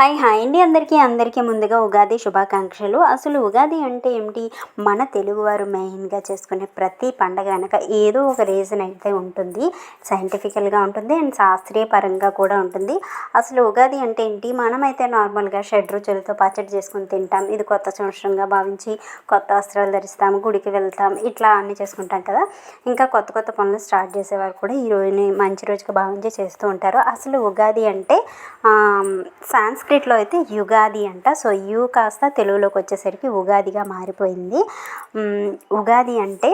Hi అండి అందరికీ ముందుగా ఉగాది శుభాకాంక్షలు. అసలు ఉగాది అంటే ఏమిటి? మన తెలుగువారు మెయిన్‌గా చేసుకునే ప్రతి పండగ వెనక ఏదో ఒక రీజన్ అయితే ఉంటుంది. సైంటిఫికల్‌గా ఉంటుంది అండ్ శాస్త్రీయ పరంగా కూడా ఉంటుంది. అసలు ఉగాది అంటే ఏంటి? మనమైతే నార్మల్‌గా షడ్రుచులతో పచ్చడి చేసుకొని తింటాం. ఇది కొత్త సంవత్సరంగా భావించి కొత్త వస్త్రాలు ధరిస్తాం, గుడికి వెళ్తాం, ఇట్లా అన్నీ చేసుకుంటాం కదా! ఇంకా కొత్త పనులు స్టార్ట్ చేసేవారు కూడా ఈ రోజుని మంచి రోజుగా భావించి చేస్తూ ఉంటారు. అసలు ఉగాది అంటే సాంస్క్రిట్‌లో అయితే యుగాది అంట. సో, యు కాస్త తెలుగులోకి వచ్చేసరికి ఉగాదిగా మారిపోయింది. ఉగాది అంటే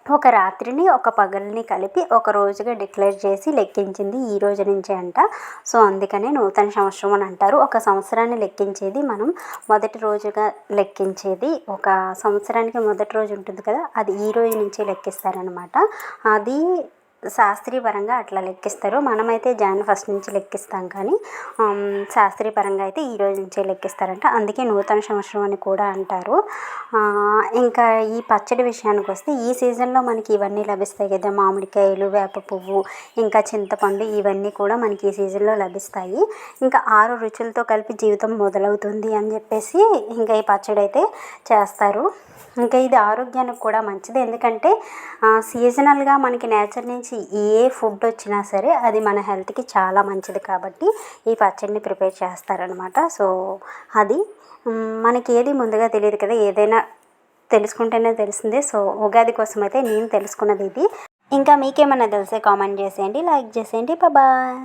ఒక రాత్రిని, ఒక పగలుని కలిపి ఒక రోజుగా డిక్లేర్ చేసి లెక్కించింది ఈ రోజు నుంచే అంట. సో, అందుకనే నూతన సంవత్సరం అని అంటారు. ఒక సంవత్సరాన్ని లెక్కించేది మనం మొదటి రోజుగా లెక్కించేది ఒక సంవత్సరానికి మొదటి రోజు ఉంటుంది కదా! అది ఈ రోజు నుంచే లెక్కిస్తారనమాట. అది శాస్త్రీయపరంగా అట్లా లెక్కిస్తారు. మనమైతే జాన్ ఫస్ట్ నుంచి లెక్కిస్తాం కానీ శాస్త్రీయపరంగా అయితే ఈ రోజు నుంచే లెక్కిస్తారంట. అందుకే నూతన సంవత్సరం అని కూడా అంటారు. ఇంకా ఈ పచ్చడి విషయానికి వస్తే ఈ సీజన్లో మనకి ఇవన్నీ లభిస్తాయి కదా! మామిడికాయలు, వేప పువ్వు, ఇంకా చింతపండు, ఇవన్నీ కూడా మనకి ఈ సీజన్లో లభిస్తాయి. ఇంకా 6 రుచులతో కలిపి జీవితం మొదలవుతుంది అని చెప్పేసి ఇంకా ఈ పచ్చడి అయితే చేస్తారు. ఇంకా ఇది ఆరోగ్యానికి కూడా మంచిది. ఎందుకంటే సీజనల్గా మనకి నేచర్ నుంచి ఏ ఫుడ్ వచ్చినా సరే అది మన హెల్త్కి చాలా మంచిది కాబట్టి ఈ పచ్చడిని ప్రిపేర్ చేస్తారనమాట. సో, అది మనకి ఏది ముందుగా తెలియదు కదా! ఏదైనా తెలుసుకుంటేనే తెలిసిందే. సో, ఉగాది కోసం అయితే నేను తెలుసుకున్నది ఇది. ఇంకా మీకేమన్నా తెలిసే కామెంట్ చేసేయండి, లైక్ చేసేయండి. బాయ్.